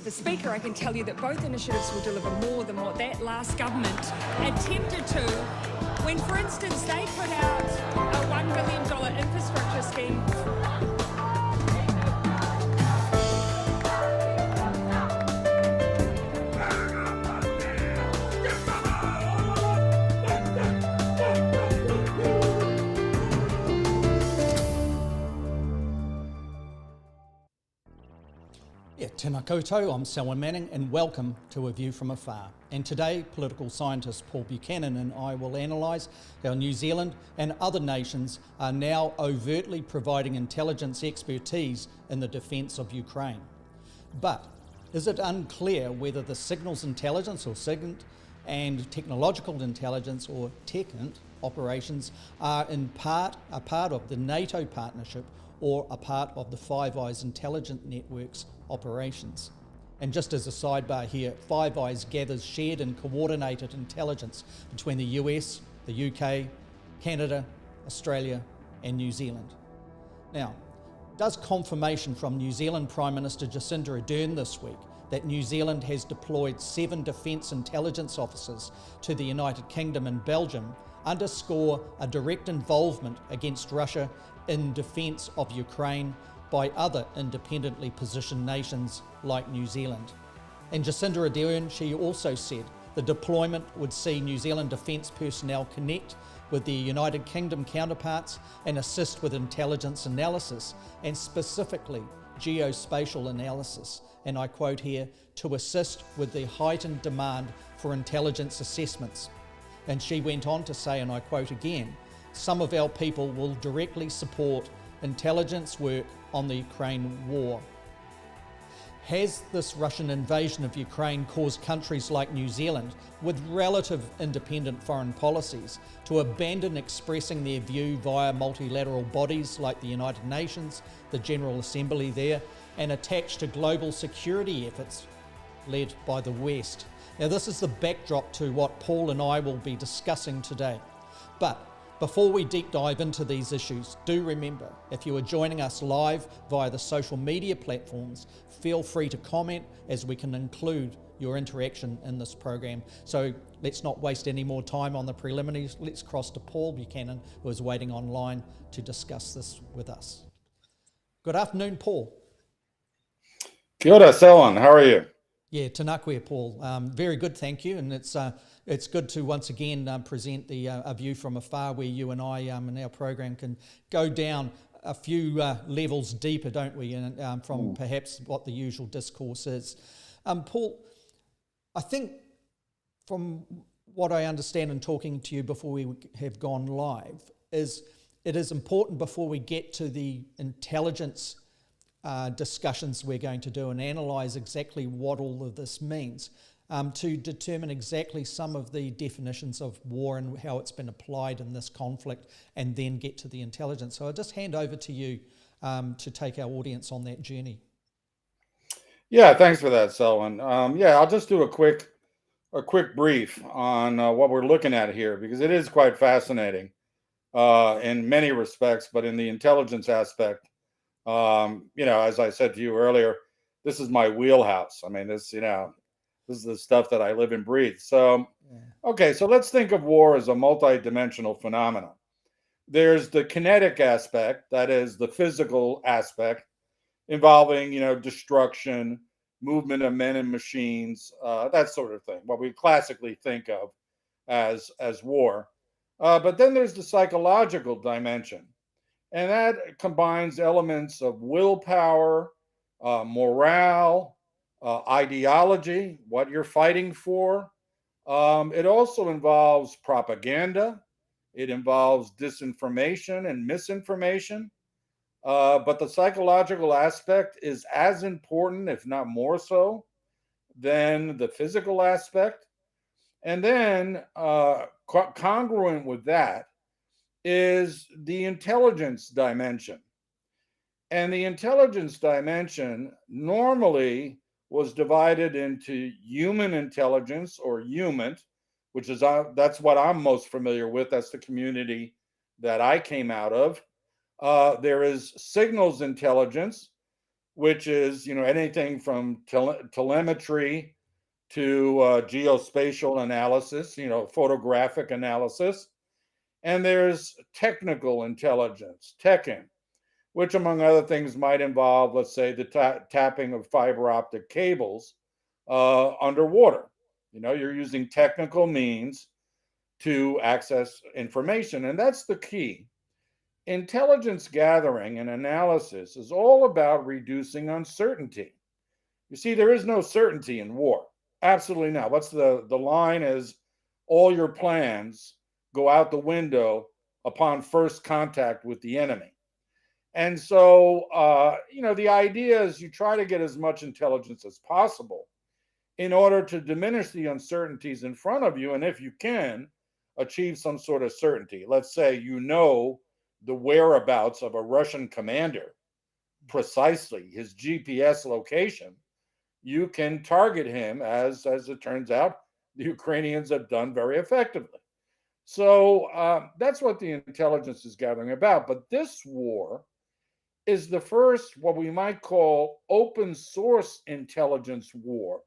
The Speaker, I can tell you that both initiatives will deliver more than what that last government attempted to when, for instance, they put out a $1 billion infrastructure scheme. Tēnā koutou, I'm Selwyn Manning and welcome to A View from Afar. And today, political scientist Paul Buchanan and I will analyse how New Zealand and other nations are now overtly providing intelligence expertise in the defence of Ukraine. But is it unclear whether the signals intelligence or SIGINT and technological intelligence or TECHINT operations are a part of the NATO partnership or a part of the Five Eyes intelligence network's operations? And just as a sidebar here, Five Eyes gathers shared and coordinated intelligence between the US, the UK, Canada, Australia and New Zealand. Now, does confirmation from New Zealand Prime Minister Jacinda Ardern this week that New Zealand has deployed 7 defence intelligence officers to the United Kingdom and Belgium underscore a direct involvement against Russia in defence of Ukraine by other independently positioned nations like New Zealand? And Jacinda Ardern, she also said the deployment would see New Zealand defence personnel connect with their United Kingdom counterparts and assist with intelligence analysis and specifically geo-spacial analysis. And I quote here, to assist with the heightened demand for intelligence assessments. And she went on to say, and I quote again, some of our people will directly support intelligence work on the Ukraine war. Has this Russian invasion of Ukraine caused countries like New Zealand, with relative independent foreign policies, to abandon expressing their view via multilateral bodies like the United Nations, the General Assembly there, and attached to global security efforts led by the West? Now, this is the backdrop to what Paul and I will be discussing today. But before we deep dive into these issues, do remember, if you are joining us live via the social media platforms, feel free to comment as we can include your interaction in this program. So let's not waste any more time on the preliminaries. Let's cross to Paul Buchanan, who is waiting online to discuss this with us. Good afternoon, Paul. Kia ora, Selwyn. How are you? Yeah, tēnā koe, Paul. Very good, thank you. And it's good to once again present the A View from Afar, where you and I in our program can go down a few levels deeper, don't we, from perhaps what the usual discourse is. Paul, I think from what I understand in talking to you before we have gone live, is it is important before we get to the intelligence discussions we're going to do and analyse exactly what all of this means, to determine exactly some of the definitions of war and how it's been applied in this conflict, and then get to the intelligence. So I'll just hand over to you to take our audience on that journey. Yeah, thanks for that, Selwyn. Yeah, I'll just do a quick brief on what we're looking at here, because it is quite fascinating in many respects, but in the intelligence aspect, as I said to you earlier, this is my wheelhouse. I mean, this is the stuff that I live and breathe. So, okay, so let's think of war as a multi-dimensional phenomenon. There's the kinetic aspect, that is the physical aspect, involving, destruction, movement of men and machines, that sort of thing, what we classically think of as war. But then there's the psychological dimension. And that combines elements of willpower, morale, ideology, what you're fighting for, It also involves propaganda. It involves disinformation and misinformation. But the psychological aspect is as important, if not more so, than the physical aspect. And then, congruent with that, is the intelligence dimension. And the intelligence dimension normally was divided into human intelligence or human, which is that's what I'm most familiar with. That's the community that I came out of. There is signals intelligence, which is anything from telemetry to geospatial analysis, photographic analysis, and there's technical intelligence, TECHINT, which among other things might involve, let's say, the tapping of fiber optic cables underwater. You're using technical means to access information, and that's the key. Intelligence gathering and analysis is all about reducing uncertainty. You see, there is no certainty in war. Absolutely not. What's the line is all your plans go out the window upon first contact with the enemy. And so, the idea is you try to get as much intelligence as possible in order to diminish the uncertainties in front of you. And if you can, achieve some sort of certainty. Let's say the whereabouts of a Russian commander, precisely his GPS location. You can target him, as it turns out, the Ukrainians have done very effectively. So that's what the intelligence is gathering about. But this war is the first, what we might call, open source intelligence war,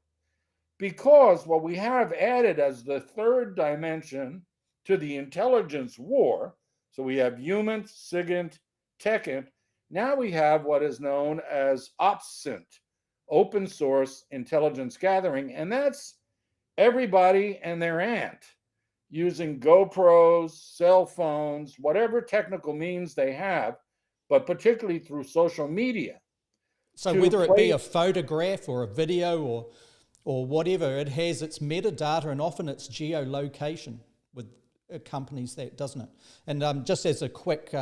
because what we have added as the third dimension to the intelligence war, so we have human, SIGINT, TECHINT, now we have what is known as OPSINT, open source intelligence gathering, and that's everybody and their aunt using GoPros, cell phones, whatever technical means they have, but particularly through social media. So whether it be a photograph or a video or whatever, it has its metadata and often its geolocation with accompanies that, doesn't it? And just as a quick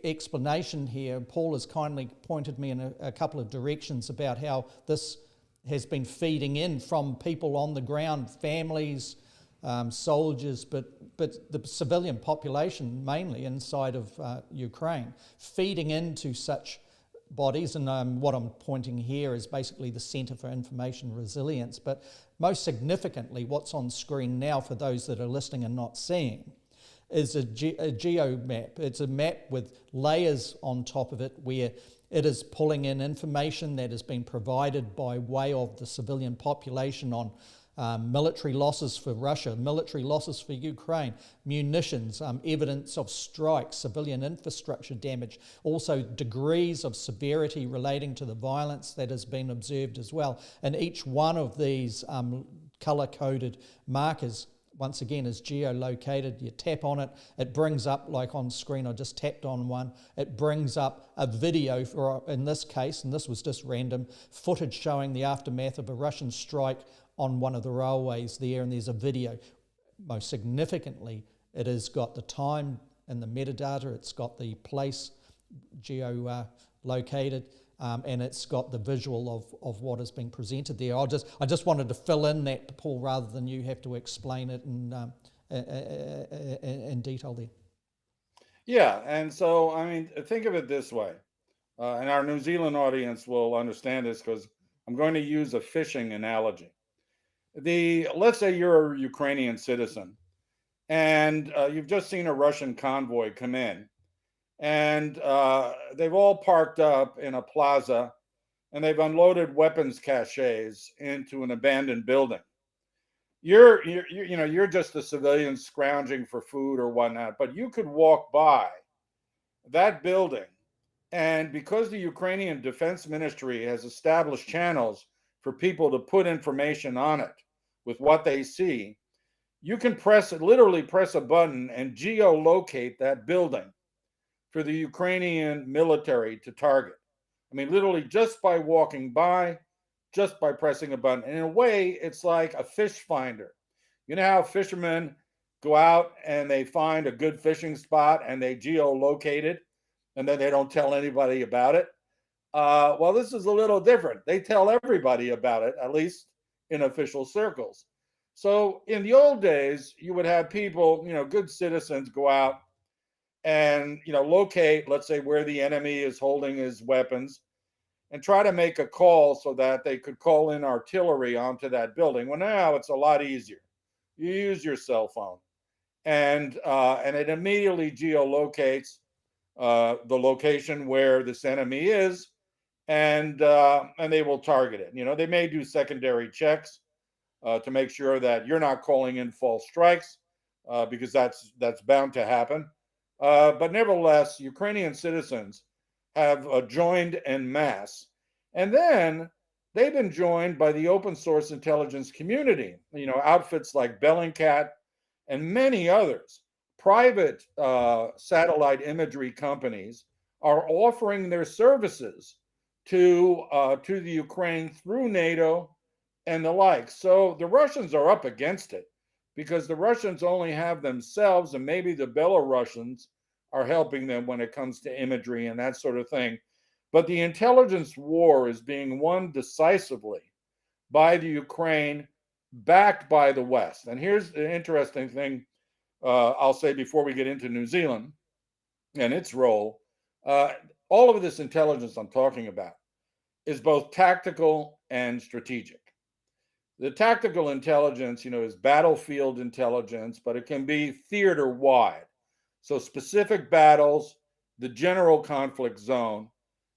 explanation here, Paul has kindly pointed me in a couple of directions about how this has been feeding in from people on the ground, families, soldiers, but the civilian population mainly inside of Ukraine, feeding into such bodies. And what I'm pointing here is basically the Centre for Information Resilience. But most significantly, what's on screen now for those that are listening and not seeing is a geo map. It's a map with layers on top of it where it is pulling in information that has been provided by way of the civilian population on military losses for Russia, military losses for Ukraine, munitions, evidence of strikes, civilian infrastructure damage, also degrees of severity relating to the violence that has been observed as well. And each one of these colour-coded markers, once again, is geolocated. You tap on it, it brings up, like on screen, I just tapped on one, it brings up a video for, in this case, and this was just random, footage showing the aftermath of a Russian strike on one of the railways there, and there's a video. Most significantly, it has got the time and the metadata, it's got the place geo-located, and it's got the visual of what is being presented there. I just wanted to fill in that, Paul, rather than you have to explain it in detail there. Yeah, and so, I mean, think of it this way, and our New Zealand audience will understand this because I'm going to use a fishing analogy. Let's say you're a Ukrainian citizen, and you've just seen a Russian convoy come in, and they've all parked up in a plaza, and they've unloaded weapons caches into an abandoned building. You're just a civilian scrounging for food or whatnot, but you could walk by that building, and because the Ukrainian Defense Ministry has established channels for people to put information on it with what they see, you can literally press a button and geolocate that building for the Ukrainian military to target. I mean, literally just by walking by, just by pressing a button. And in a way, it's like a fish finder. You know how fishermen go out and they find a good fishing spot and they geolocate it and then they don't tell anybody about it? Well, this is a little different. They tell everybody about it, at least in official circles. So in the old days, you would have people, good citizens go out and, locate, let's say, where the enemy is holding his weapons and try to make a call so that they could call in artillery onto that building. Well, now it's a lot easier. You use your cell phone, and it immediately geolocates the location where this enemy is, and they will target it. They may do secondary checks to make sure that you're not calling in false strikes, because that's bound to happen. But nevertheless, Ukrainian citizens have joined en masse, and then they've been joined by the open source intelligence community. Outfits like Bellingcat and many others. Private satellite imagery companies are offering their services to the Ukraine through NATO and the like. So the Russians are up against it because the Russians only have themselves, and maybe the Belarusians are helping them when it comes to imagery and that sort of thing. But the intelligence war is being won decisively by the Ukraine, backed by the West. And here's the interesting thing I'll say before we get into New Zealand and its role. All of this intelligence I'm talking about is both tactical and strategic. The tactical intelligence, is battlefield intelligence, but it can be theater wide. So specific battles, the general conflict zone,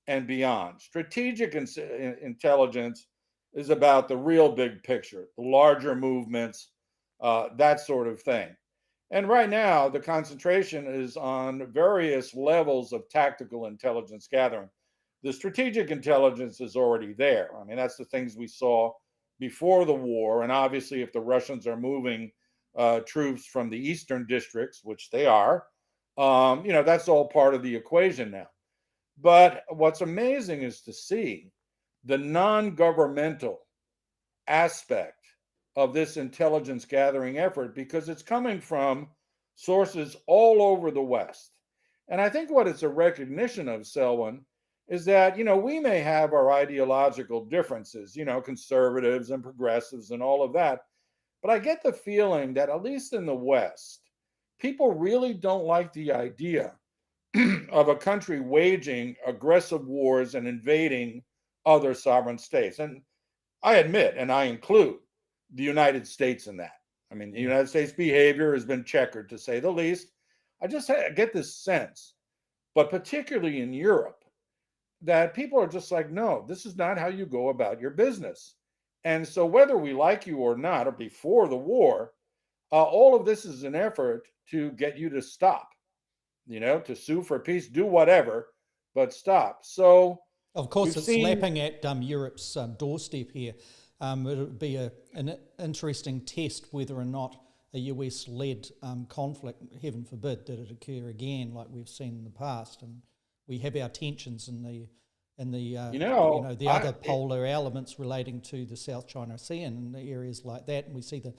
and beyond. Strategic intelligence is about the real big picture, the larger movements, that sort of thing. And right now, the concentration is on various levels of tactical intelligence gathering. The strategic intelligence is already there. I mean, that's the things we saw before the war. And obviously, if the Russians are moving troops from the eastern districts, which they are, that's all part of the equation now. But what's amazing is to see the non-governmental aspect of this intelligence gathering effort, because it's coming from sources all over the West. And I think what it's a recognition of, Selwyn, is that, we may have our ideological differences, conservatives and progressives and all of that. But I get the feeling that, at least in the West, people really don't like the idea of a country waging aggressive wars and invading other sovereign states. And I admit, and I include the United States in that. I mean, the United States behavior has been checkered, to say the least. I just get this sense, but particularly in Europe, that people are just like, no, this is not how you go about your business. And so whether we like you or not, or before the war, all of this is an effort to get you to stop, to sue for peace, do whatever, but stop. So of course, it's lapping at Europe's doorstep here. It'll be an interesting test whether or not a US-led conflict, heaven forbid, did it occur again like we've seen in the past. And we have our tensions in the other polar elements relating to the South China Sea and areas like that. And we see the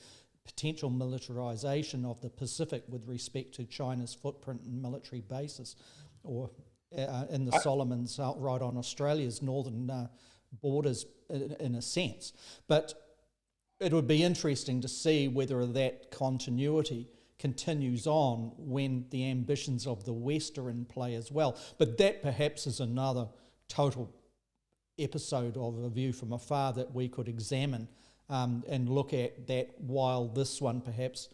potential militarization of the Pacific with respect to China's footprint and military bases, or in the Solomons, right on Australia's northern borders, in a sense. But it would be interesting to see whether that continuity continues on when the ambitions of the West are in play as well. But that perhaps is another total episode of A View from Afar that we could examine and look at that while this one perhaps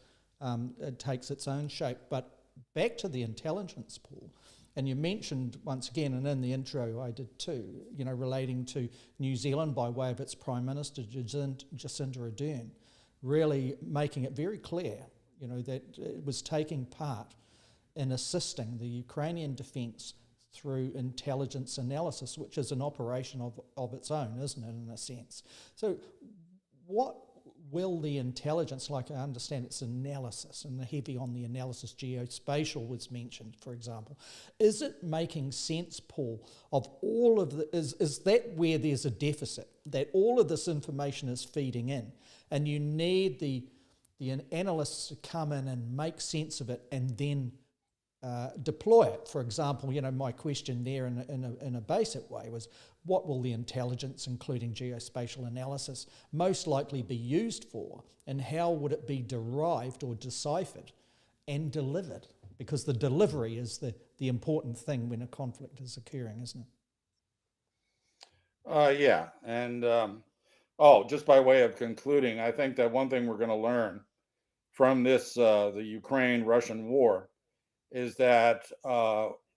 takes its own shape. But back to the intelligence, Paul, and you mentioned once again, and in the intro I did too, relating to New Zealand by way of its Prime Minister, Jacinda Ardern, really making it very clear, that it was taking part in assisting the Ukrainian defence through intelligence analysis, which is an operation of its own, isn't it, in a sense? So what will the intelligence, like I understand it's analysis, and the heavy on the analysis, geo-spacial was mentioned, for example. Is it making sense, Paul, of all of the, is that where there's a deficit, that all of this information is feeding in, and you need the the analysts come in and make sense of it and then deploy it. For example, my question there in a basic way was, what will the intelligence, including geospatial analysis, most likely be used for, and how would it be derived or deciphered and delivered? Because the delivery is the important thing when a conflict is occurring, isn't it? Yeah, and just by way of concluding, I think that one thing we're going to learn from this, the Ukraine-Russian war, is that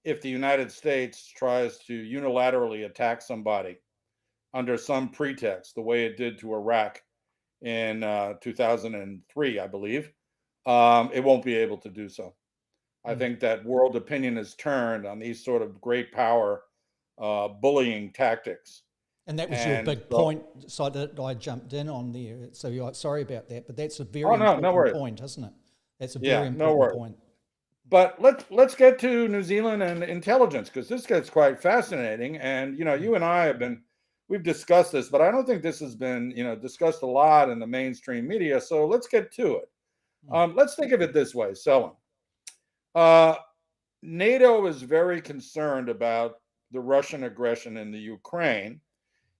if the United States tries to unilaterally attack somebody under some pretext, the way it did to Iraq in 2003, I believe, it won't be able to do so. I think that world opinion has turned on these sort of great power bullying tactics. And that was your big point, so that I jumped in on there. So sorry about that, but that's a very important point, isn't it? That's a very important point. But let's get to New Zealand and intelligence, because this gets quite fascinating. And you and I we've discussed this, but I don't think this has been discussed a lot in the mainstream media. So let's get to it. Let's think of it this way, Selwyn. NATO is very concerned about the Russian aggression in the Ukraine,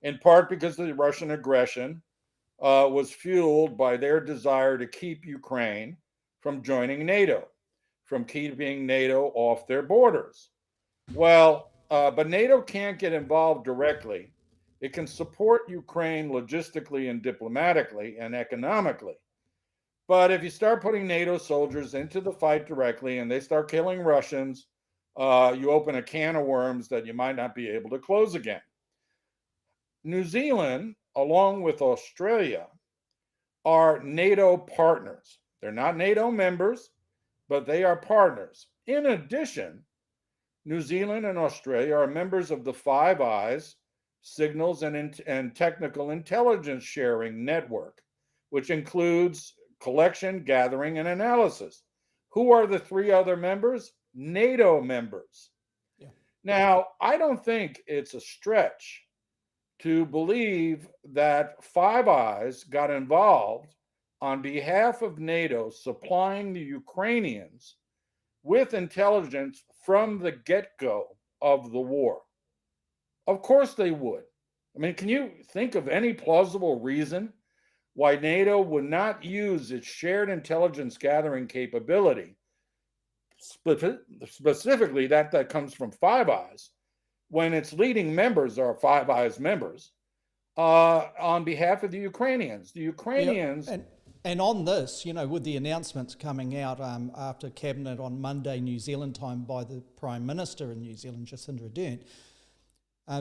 in part because the Russian aggression was fueled by their desire to keep Ukraine from joining NATO, from keeping NATO off their borders. Well, but NATO can't get involved directly. It can support Ukraine logistically and diplomatically and economically. But if you start putting NATO soldiers into the fight directly and they start killing Russians, you open a can of worms that you might not be able to close again. New Zealand, along with Australia, are NATO partners. They're not NATO members, but they are partners. In addition, New Zealand and Australia are members of the Five Eyes Signals and Technical Intelligence Sharing Network, which includes collection, gathering, and analysis. Who are the three other members? NATO members. Yeah. Now, I don't think it's a stretch to believe that Five Eyes got involved on behalf of NATO, supplying the Ukrainians with intelligence from the get-go of the war. Of course they would. I mean, can you think of any plausible reason why NATO would not use its shared intelligence gathering capability, specifically that comes from Five Eyes, when its leading members are Five Eyes members, on behalf of the Ukrainians? The Ukrainians... Yeah, and on this, with the announcements coming out after Cabinet on Monday, New Zealand time, by the Prime Minister in New Zealand, Jacinda Ardern,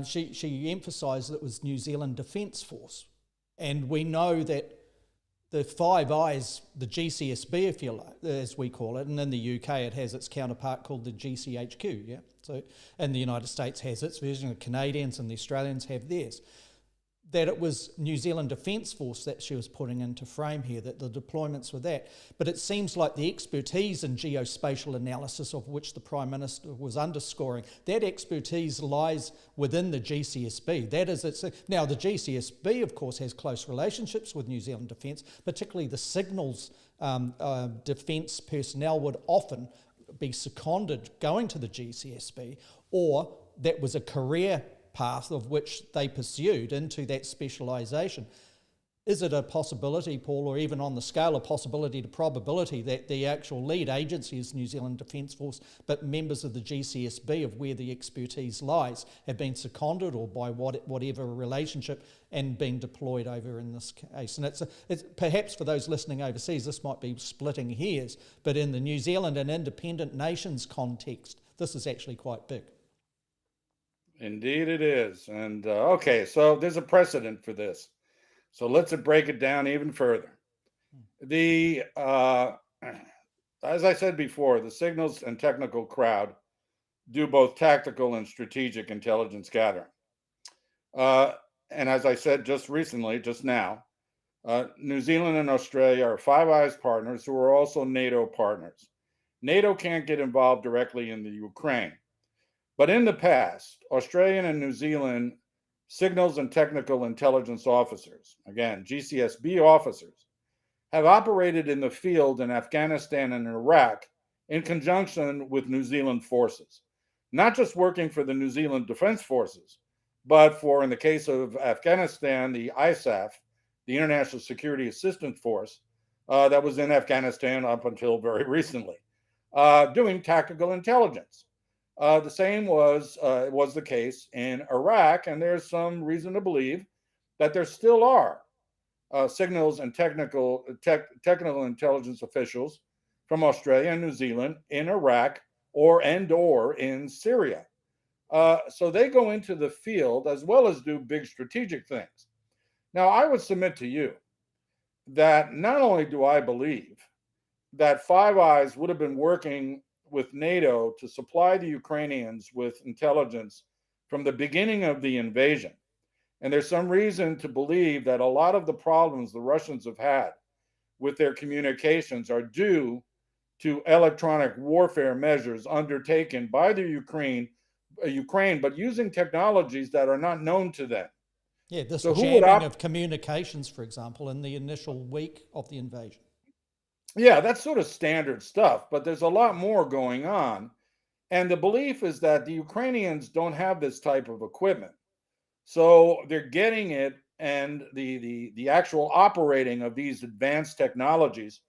she emphasised that it was New Zealand Defence Force. And we know that the Five Eyes, the GCSB, if you like, as we call it, and in the UK it has its counterpart called the GCHQ, yeah? So, and the United States has its version, the Canadians and the Australians have theirs. That it was New Zealand Defence Force that she was putting into frame here, that the deployments were that. But it seems like the expertise in geospatial analysis, of which the Prime Minister was underscoring, that expertise lies within the GCSB. That is, now the GCSB, of course, has close relationships with New Zealand Defence, particularly the Signals defence personnel would often be seconded going to the GCSB, or that was a career path of which they pursued into that specialisation. Is it a possibility, Paul, or even on the scale of possibility to probability, that the actual lead agency is New Zealand Defence Force, but members of the GCSB, of where the expertise lies, have been seconded or by whatever relationship and been deployed over in this case? And it's perhaps for those listening overseas, this might be splitting hairs, but in the New Zealand and independent nations context, this is actually quite big. Indeed it is. And okay, so there's a precedent for this. So let's break it down even further. The as I said before, the signals and technical crowd do both tactical and strategic intelligence gathering. And as I said just now, New Zealand and Australia are Five Eyes partners who are also NATO partners. NATO can't get involved directly in the Ukraine. But in the past, Australian and New Zealand signals and technical intelligence officers, again, GCSB officers, have operated in the field in Afghanistan and Iraq in conjunction with New Zealand forces, not just working for the New Zealand Defense Forces, but for, in the case of Afghanistan, the ISAF, the International Security Assistance Force, that was in Afghanistan up until very recently, doing tactical intelligence. The same was the case in Iraq, and there's some reason to believe that there still are signals and technical intelligence officials from Australia and New Zealand in Iraq or in Syria. So they go into the field as well as do big strategic things. Now, I would submit to you that not only do I believe that Five Eyes would have been working with NATO to supply the Ukrainians with intelligence from the beginning of the invasion, and there's some reason to believe that a lot of the problems the Russians have had with their communications are due to electronic warfare measures undertaken by the Ukraine, but using technologies that are not known to them. Yeah, this So jamming of communications, for example, in the initial week of the invasion. Yeah, that's sort of standard stuff, but there's a lot more going on. And the belief is that the Ukrainians don't have this type of equipment. So they're getting it, and the actual operating of these advanced technologies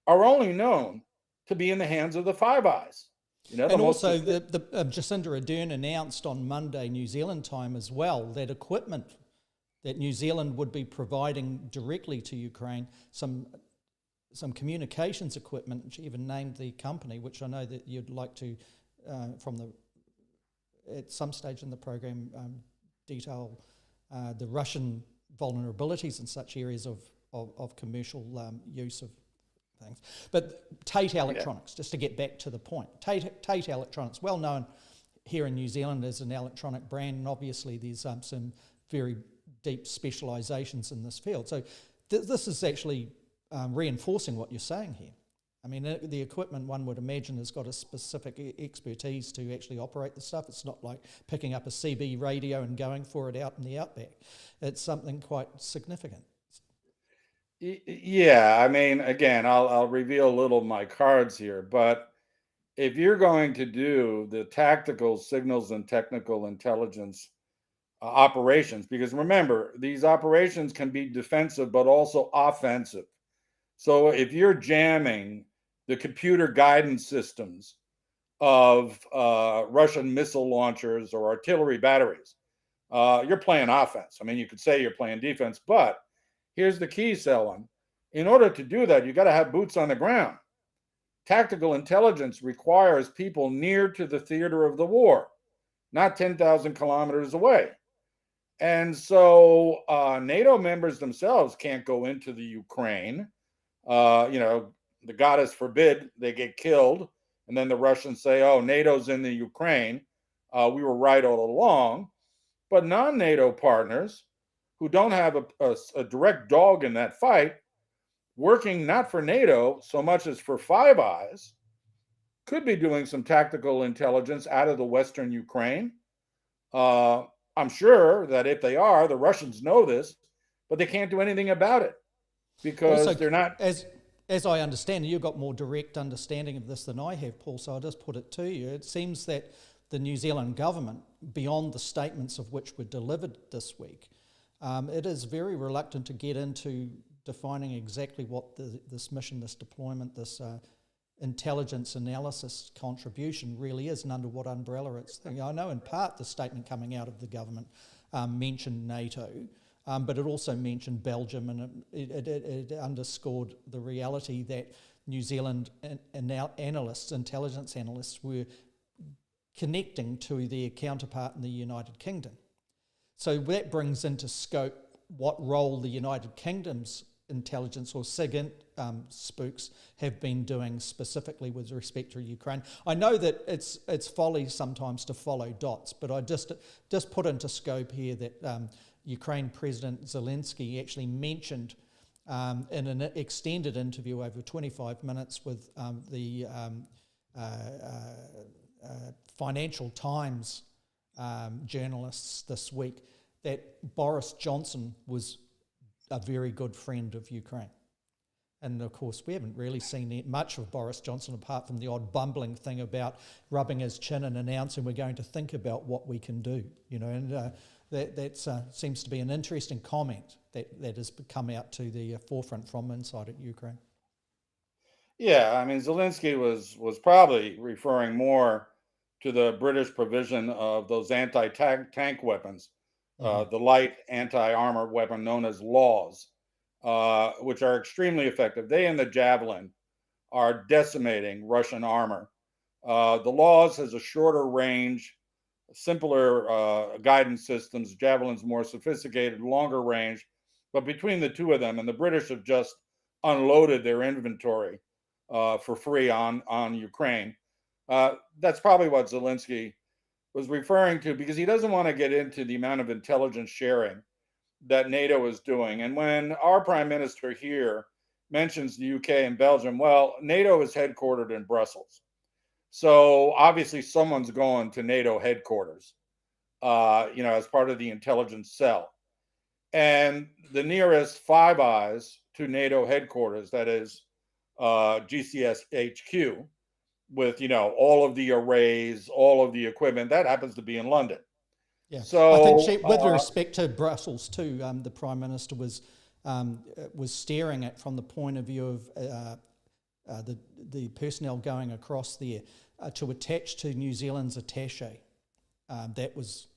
are only known to be in the hands of the Five Eyes. You know, and also, Jacinda Ardern announced on Monday, New Zealand time as well, that equipment that New Zealand would be providing directly to Ukraine, some communications equipment, and she even named the company, which I know that you'd like to, at some stage in the program, detail the Russian vulnerabilities in such areas of commercial use of things. But Tate Electronics, just to get back to the point, Tate Electronics, well known here in New Zealand as an electronic brand, and obviously there's some very deep specialisations in this field. So this is actually reinforcing what you're saying here. I mean, the equipment, one would imagine, has got a specific expertise to actually operate the stuff. It's not like picking up a CB radio and going for it out in the outback. It's something quite significant. Yeah, I mean, again, I'll reveal a little of my cards here, but if you're going to do the tactical signals and technical intelligence operations, because remember, these operations can be defensive but also offensive. So if you're jamming the computer guidance systems of Russian missile launchers or artillery batteries, you're playing offense. I mean, you could say you're playing defense, but here's the key, Selwyn. In order to do that, you got to have boots on the ground. Tactical intelligence requires people near to the theater of the war, not 10,000 kilometers away. And so NATO members themselves can't go into the Ukraine. The goddess forbid they get killed. And then the Russians say, oh, NATO's in the Ukraine. We were right all along. But non-NATO partners who don't have a direct dog in that fight, working not for NATO so much as for Five Eyes, could be doing some tactical intelligence out of the Western Ukraine. I'm sure that if they are, the Russians know this, but they can't do anything about it because also, they're not. As I understand, you've got more direct understanding of this than I have, Paul, so I'll just put it to you. It seems that the New Zealand government, beyond the statements of which were delivered this week, it is very reluctant to get into defining exactly what this mission, this deployment, this intelligence analysis contribution really is and under what umbrella it's thinking. I know in part the statement coming out of the government mentioned NATO, but it also mentioned Belgium, and it underscored the reality that New Zealand intelligence analysts were connecting to their counterpart in the United Kingdom. So that brings into scope what role the United Kingdom's intelligence or SIGINT spooks have been doing specifically with respect to Ukraine. I know that it's folly sometimes to follow dots, but I just put into scope here that Ukraine President Zelensky actually mentioned in an extended interview over 25 minutes with the Financial Times journalists this week that Boris Johnson was a very good friend of Ukraine. And of course, we haven't really seen much of Boris Johnson apart from the odd bumbling thing about rubbing his chin and announcing we're going to think about what we can do. And that seems to be an interesting comment that has come out to the forefront from inside at Ukraine. Yeah, I mean, Zelensky was probably referring more to the British provision of those anti-tank weapons, the light anti-armor weapon known as laws, which are extremely effective. They and the Javelin are decimating Russian armor. The laws has a shorter range, simpler guidance systems. Javelin's more sophisticated, longer range. But between the two of them, and the British have just unloaded their inventory for free on Ukraine. That's probably what Zelensky was referring to, because he doesn't want to get into the amount of intelligence sharing that NATO is doing. And when our prime minister here mentions the UK and Belgium, well, NATO is headquartered in Brussels. So obviously someone's going to NATO headquarters, as part of the intelligence cell. And the nearest Five Eyes to NATO headquarters, that is GCS HQ, with all of the arrays, all of the equipment, that happens to be in London. Yeah, so I think with respect to Brussels too, the Prime Minister was steering it from the point of view of the personnel going across there to attach to New Zealand's attaché. That was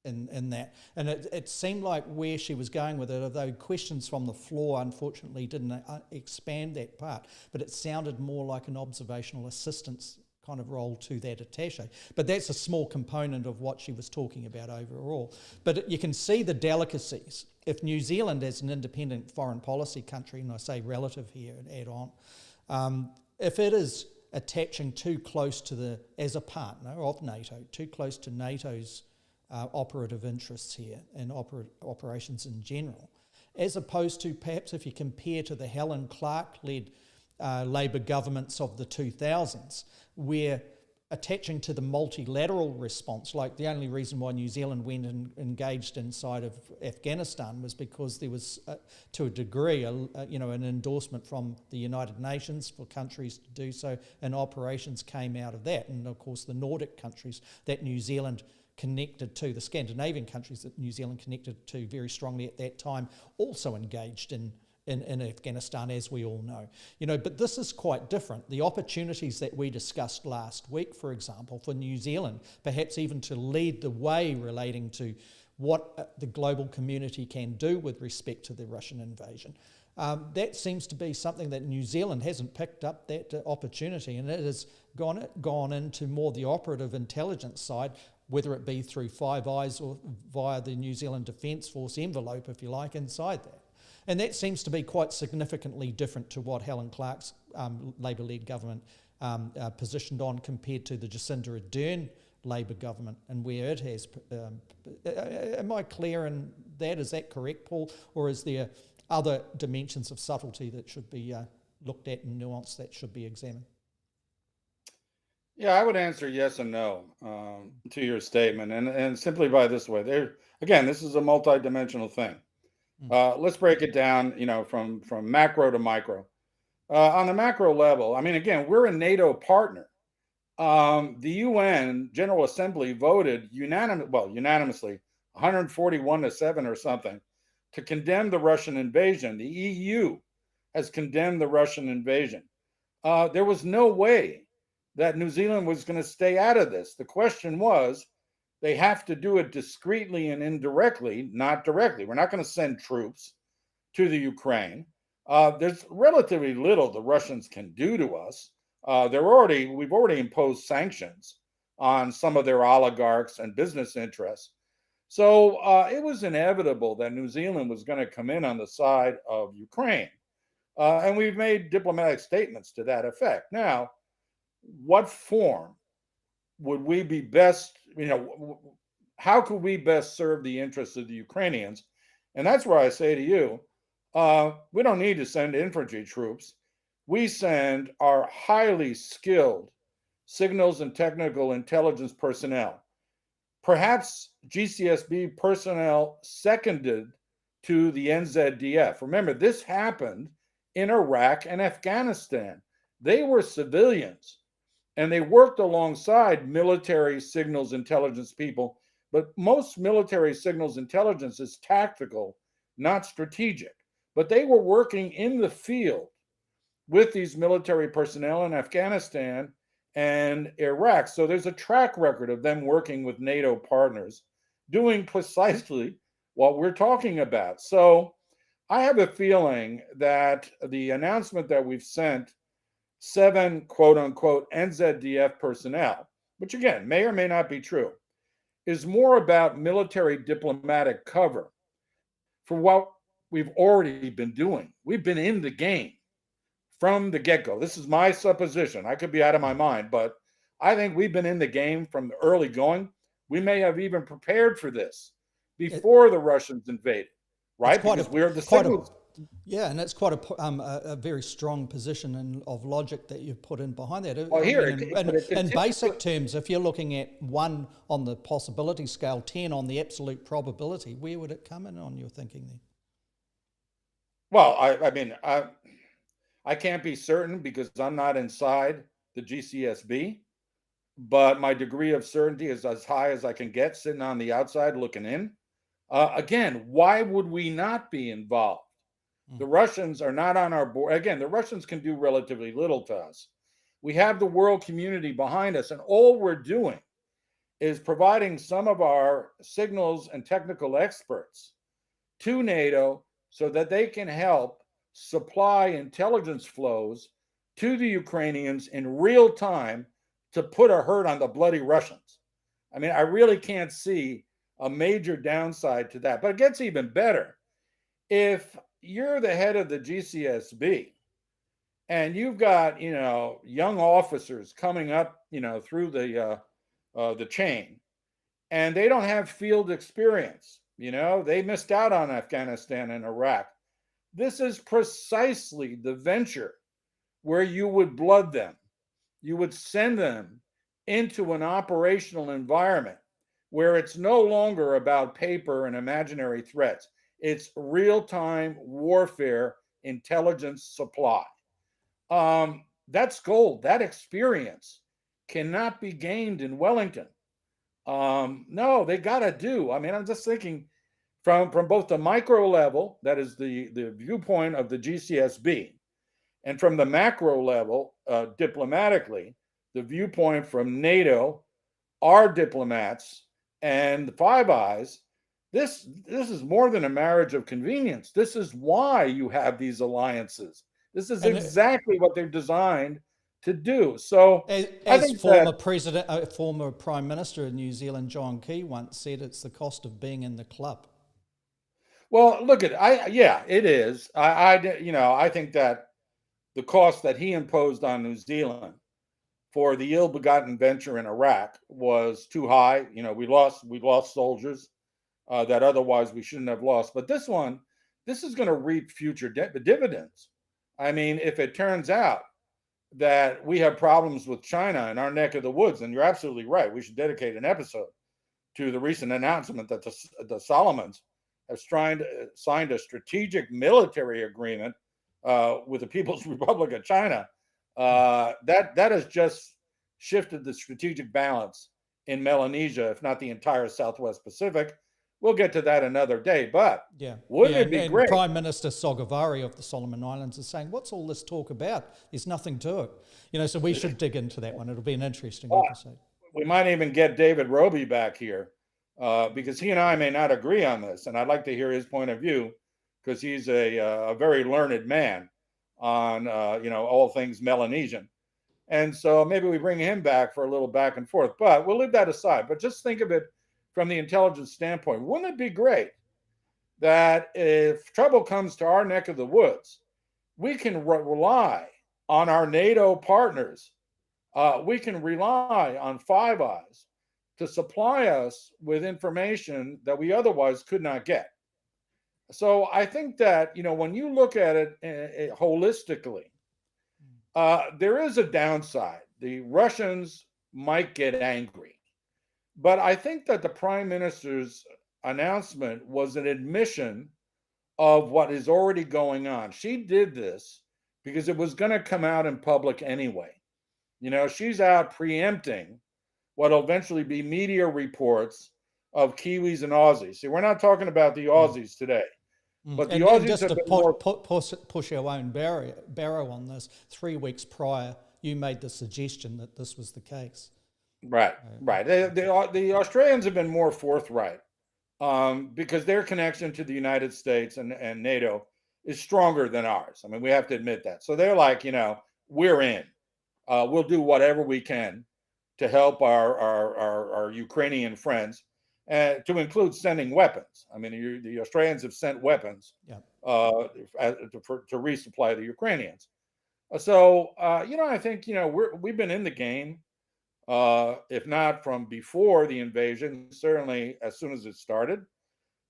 in that, and it seemed like where she was going with it, although questions from the floor unfortunately didn't expand that part, but it sounded more like an observational assistance kind of role to that attaché. But that's a small component of what she was talking about overall. But you can see the delicacies. If New Zealand, as an independent foreign policy country, and I say relative here and add on, if it is attaching too close to as a partner of NATO, too close to NATO's operative interests here and operations in general, as opposed to perhaps if you compare to the Helen Clark-led Labour governments of the 2000s, where attaching to the multilateral response, like the only reason why New Zealand went and engaged inside of Afghanistan was because there was, to a degree, an endorsement from the United Nations for countries to do so, and operations came out of that. And of course, the Nordic countries that New Zealand connected to, the Scandinavian countries that New Zealand connected to very strongly at that time, also engaged in Afghanistan, as we all know. But this is quite different. The opportunities that we discussed last week, for example, for New Zealand, perhaps even to lead the way relating to what the global community can do with respect to the Russian invasion. That seems to be something that New Zealand hasn't picked up that opportunity, and it has gone into more the operative intelligence side, whether it be through Five Eyes or via the New Zealand Defence Force envelope, if you like, inside that. And that seems to be quite significantly different to what Helen Clark's Labour-led government positioned on compared to the Jacinda Ardern Labour government, and where it has. Am I clear in that? Is that correct, Paul? Or is there other dimensions of subtlety that should be looked at and nuance that should be examined? Yeah, I would answer yes and no to your statement, and simply by this way. Again, this is a multi-dimensional thing. Let's break it down, from macro to micro. On the macro level, I mean, again, we're a NATO partner. The UN General Assembly voted unanimously, 141-7 or something, to condemn the Russian invasion. The EU has condemned the Russian invasion. There was no way that New Zealand was going to stay out of this. The question was, they have to do it discreetly and indirectly, not directly. We're not going to send troops to the Ukraine. There's relatively little the Russians can do to us. We've already imposed sanctions on some of their oligarchs and business interests. So it was inevitable that New Zealand was going to come in on the side of Ukraine. And we've made diplomatic statements to that effect. Now, what form would we be best, how could we best serve the interests of the Ukrainians? And that's where I say to you, we don't need to send infantry troops. We send our highly skilled signals and technical intelligence personnel, perhaps GCSB personnel seconded to the NZDF. Remember, this happened in Iraq and Afghanistan. They were civilians and they worked alongside military signals intelligence people, but most military signals intelligence is tactical, not strategic. But they were working in the field with these military personnel in Afghanistan and Iraq. So there's a track record of them working with NATO partners, doing precisely what we're talking about. So I have a feeling that the announcement that we've sent 7 quote unquote NZDF personnel, which again may or may not be true, is more about military diplomatic cover for what we've already been doing. We've been in the game from the get-go. This is my supposition. I could be out of my mind, but I think we've been in the game from the early going. We may have even prepared for this before the Russians invaded, right? Because we're the signals. Yeah, and it's quite a very strong position of logic that you've put in behind that. Well, here, in basic terms, if you're looking at 1 on the possibility scale, 10 on the absolute probability, where would it come in on your thinking then? Well, I can't be certain because I'm not inside the GCSB, but my degree of certainty is as high as I can get sitting on the outside looking in. Again, why would we not be involved? The Russians are not on our board. Again, the Russians can do relatively little to us. We have the world community behind us, and all we're doing is providing some of our signals and technical experts to NATO so that they can help supply intelligence flows to the Ukrainians in real time to put a hurt on the bloody Russians. I mean, I really can't see a major downside to that. But it gets even better. If you're the head of the GCSB and you've got, young officers coming up, through the chain, and they don't have field experience, they missed out on Afghanistan and Iraq. This is precisely the venture where you would blood them. You would send them into an operational environment where it's no longer about paper and imaginary threats. It's real-time warfare intelligence supply. That's gold. That experience cannot be gained in Wellington. No, they got to do. I mean, I'm just thinking from both the micro level, that is the viewpoint of the GCSB, and from the macro level, diplomatically, the viewpoint from NATO, our diplomats, and the Five Eyes. This is more than a marriage of convenience. This is why you have these alliances. This is exactly what they're designed to do. So, as former Prime Minister of New Zealand, John Key, once said, it's the cost of being in the club. Well, look at it is. I think that the cost that he imposed on New Zealand for the ill-begotten venture in Iraq was too high. We lost soldiers that otherwise we shouldn't have lost. But this is going to reap future dividends. I mean, if it turns out that we have problems with China in our neck of the woods, and you're absolutely right, we should dedicate an episode to the recent announcement that the Solomons have signed a strategic military agreement with the People's Republic of China. That has just shifted the strategic balance in Melanesia, if not the entire Southwest Pacific. We'll get to that another day, but wouldn't it be great? Prime Minister Sogavari of the Solomon Islands is saying, what's all this talk about? There's nothing to it. So we should dig into that one. It'll be an interesting episode. We might even get David Roby back here because he and I may not agree on this, and I'd like to hear his point of view because he's a very learned man on, all things Melanesian. And so maybe we bring him back for a little back and forth, but we'll leave that aside. But just think of it from the intelligence standpoint. Wouldn't it be great that if trouble comes to our neck of the woods, we can rely on our NATO partners. We can rely on Five Eyes to supply us with information that we otherwise could not get. So I think that, when you look at it holistically, there is a downside. The Russians might get angry. But I think that the Prime Minister's announcement was an admission of what is already going on. She did this because it was going to come out in public anyway. She's out preempting what will eventually be media reports of Kiwis and Aussies. See, we're not talking about the Aussies today, but the And Aussies just have to been more. push our own barrow on this, 3 weeks prior, you made the suggestion that this was the case. Right. The Australians have been more forthright because their connection to the United States and NATO is stronger than ours. I mean, we have to admit that. So they're like, we're in. We'll do whatever we can to help our Ukrainian friends, to include sending weapons. I mean, the Australians have sent weapons to resupply the Ukrainians. So, I think, we've been in the game, if not from before the invasion, certainly as soon as it started,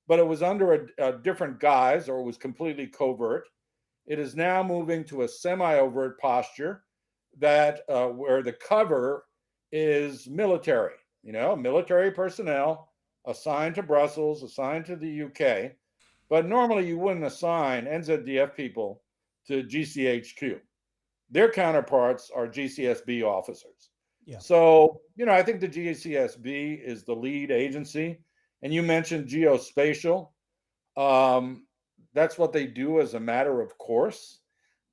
but it was under a different guise, or it was completely covert. It is now moving to a semi-overt posture that where the cover is military, military personnel assigned to Brussels, assigned to the UK, but normally you wouldn't assign NZDF people to GCHQ. Their counterparts are GCSB officers. Yeah. So, I think the GCSB is the lead agency. And you mentioned geospatial. That's what they do as a matter of course.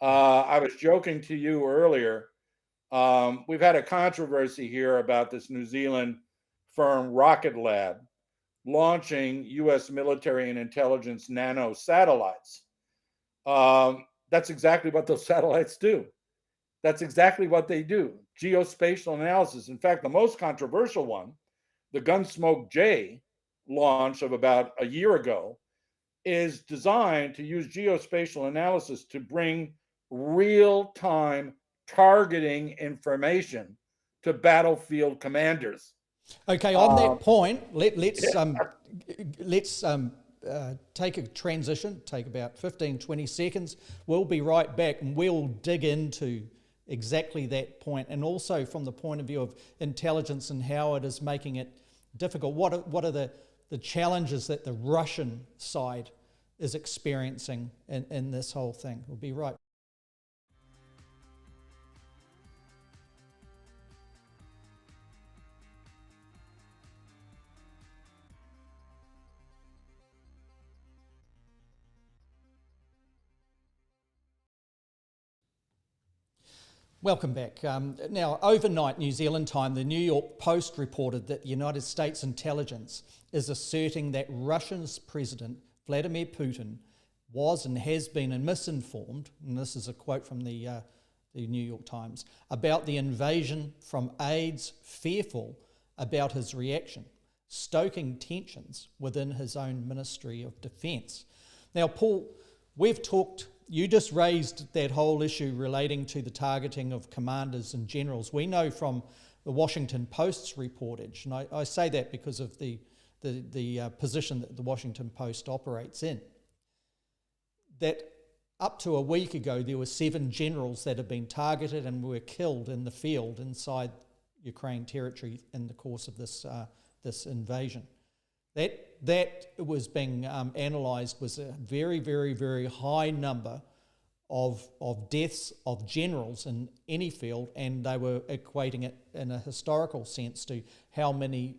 I was joking to you earlier. We've had a controversy here about this New Zealand firm Rocket Lab launching US military and intelligence nano satellites. That's exactly what those satellites do. That's exactly what they do. Geospatial analysis. In fact, the most controversial one, the Gunsmoke J launch of about a year ago, is designed to use geospatial analysis to bring real-time targeting information to battlefield commanders. Okay, on that point, let's take a transition, take about 15, 20 seconds. We'll be right back and we'll dig into exactly that point, and also from the point of view of intelligence and how it is making it difficult. What are the challenges that the Russian side is experiencing in this whole thing? We'll be right back. Welcome back. Now, overnight New Zealand time, the New York Post reported that the United States intelligence is asserting that Russia's President Vladimir Putin was and has been misinformed, and this is a quote from the New York Times, about the invasion from aides fearful about his reaction, stoking tensions within his own Ministry of Defence. Now, Paul, you just raised that whole issue relating to the targeting of commanders and generals. We know from the Washington Post's reportage, and I say that because of the position that the Washington Post operates in, that up to a week ago there were 7 generals that had been targeted and were killed in the field inside Ukraine territory in the course of this invasion. That was being analysed was a very, very, very high number of deaths of generals in any field, and they were equating it in a historical sense to how many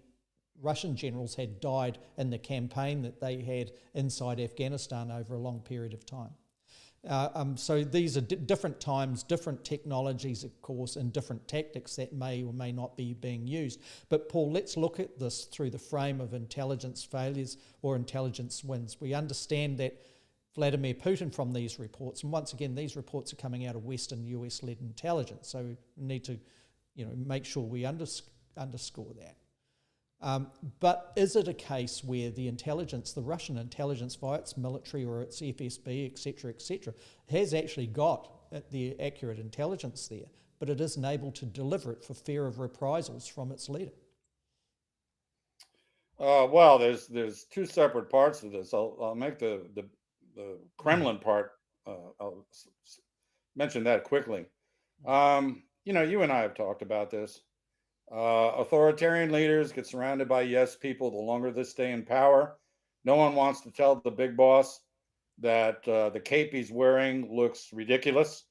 Russian generals had died in the campaign that they had inside Afghanistan over a long period of time. So these are different times, different technologies, of course, and different tactics that may or may not be being used. But Paul, let's look at this through the frame of intelligence failures or intelligence wins. We understand that Vladimir Putin from these reports, and once again, these reports are coming out of Western US-led intelligence, so we need to make sure we underscore that. But is it a case where the Russian intelligence via its military or its FSB, etc., has actually got the accurate intelligence there, but it isn't able to deliver it for fear of reprisals from its leader? Well, there's 2 separate parts to this. I'll make the Kremlin part. I'll mention that quickly. You and I have talked about this. Authoritarian leaders get surrounded by yes people the longer they stay in power. No one wants to tell the big boss that the cape he's wearing looks ridiculous.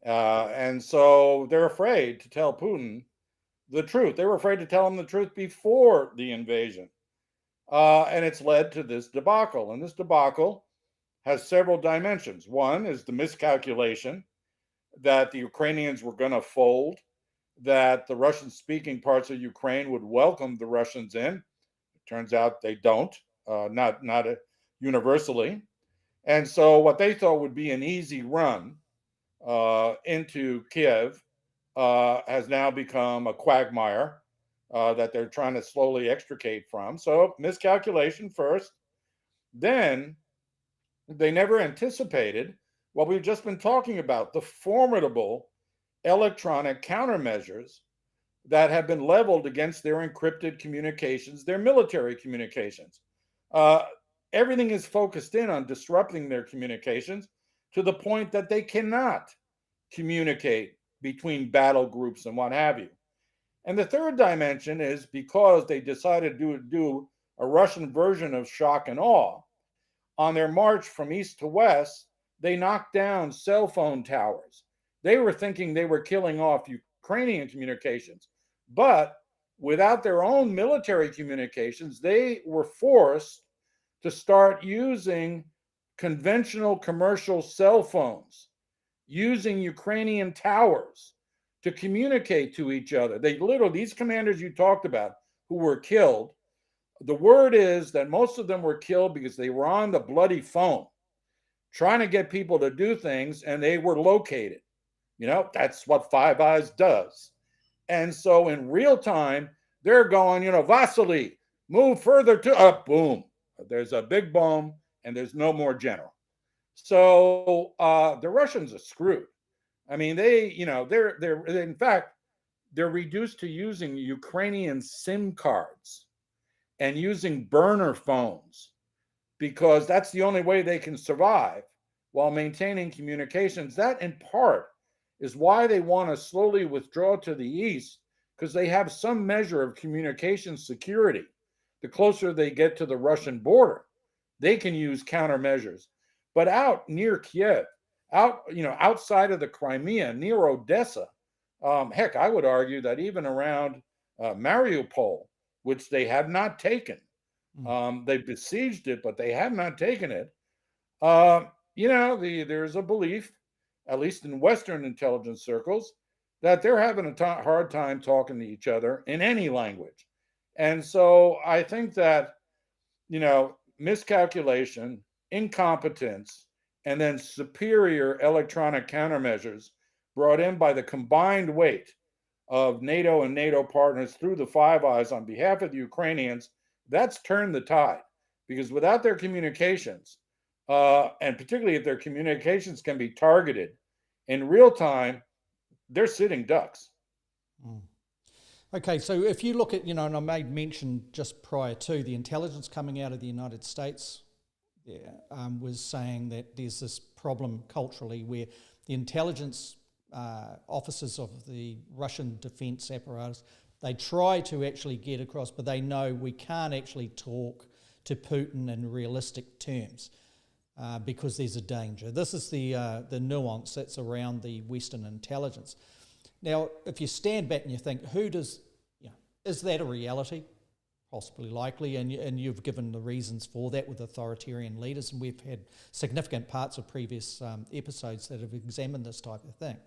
And so they're afraid to tell Putin the truth. They were afraid to tell him the truth before the invasion. And it's led to this debacle. And this debacle has several dimensions. One is the miscalculation that the Ukrainians were going to fold, that the Russian speaking parts of Ukraine would welcome the Russians in. It turns out they don't, not universally. And so what they thought would be an easy run into Kiev has now become a quagmire that they're trying to slowly extricate from. So miscalculation first. Then they never anticipated what we've just been talking about, the formidable electronic countermeasures that have been leveled against their encrypted communications, their military communications. Everything is focused in on disrupting their communications to the point that they cannot communicate between battle groups and what have you. And the third dimension is because they decided to do a Russian version of shock and awe. On their march from east to west, they knocked down cell phone towers. They were thinking they were killing off Ukrainian communications, but without their own military communications, they were forced to start using conventional commercial cell phones, using Ukrainian towers to communicate to each other. These commanders you talked about who were killed, the word is that most of them were killed because they were on the bloody phone trying to get people to do things, and they were located. That's what Five Eyes does. And so in real time, they're going, Vasily, move further to up, boom. There's a big boom, and there's no more general. So the Russians are screwed. I mean, they're in fact, they're reduced to using Ukrainian SIM cards and using burner phones because that's the only way they can survive while maintaining communications. That, in part, is why they want to slowly withdraw to the east, because they have some measure of communication security. The closer they get to the Russian border, they can use countermeasures. But out near Kiev, outside of the Crimea, near Odessa, heck, I would argue that even around Mariupol, which they have not taken, they've besieged it, but they have not taken it. There's a belief, at least in Western intelligence circles, that they're having a hard time talking to each other in any language. And so I think that, miscalculation, incompetence, and then superior electronic countermeasures brought in by the combined weight of NATO and NATO partners through the Five Eyes on behalf of the Ukrainians, that's turned the tide. Because without their communications, and particularly if their communications can be targeted in real time, they're sitting ducks. Okay, so if you look at, and I made mention just prior to the intelligence coming out of the United States, was saying that there's this problem culturally where the intelligence officers of the Russian defense apparatus, they try to actually get across, but they know we can't actually talk to Putin in realistic terms because there's a danger. This is the nuance that's around the Western intelligence. Now, if you stand back and you think, is that a reality? Possibly likely, and you've given the reasons for that with authoritarian leaders, and we've had significant parts of previous episodes that have examined this type of thing.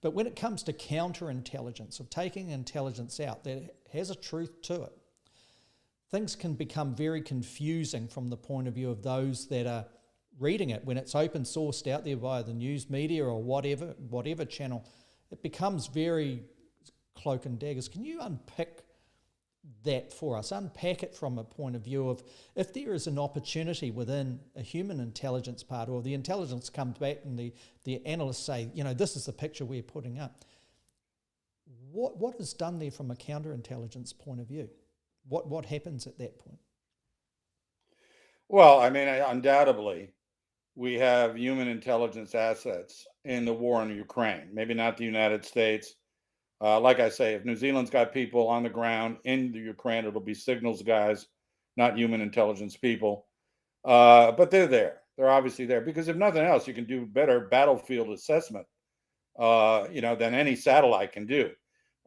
But when it comes to counterintelligence, of taking intelligence out that has a truth to it, things can become very confusing from the point of view of those that are reading it. When it's open sourced out there via the news media or whatever channel, it becomes very cloak and daggers. Can you unpick that for us, unpack it from a point of view of if there is an opportunity within a human intelligence part, or the intelligence comes back and the analysts say, this is the picture we're putting up. What is done there from a counterintelligence point of view? What happens at that point? Well, I mean, undoubtedly, we have human intelligence assets in the war in Ukraine. Maybe not the United States. Like I say, if New Zealand's got people on the ground in the Ukraine, it'll be signals guys, not human intelligence people. But they're there. They're obviously there because if nothing else, you can do better battlefield assessment, than any satellite can do.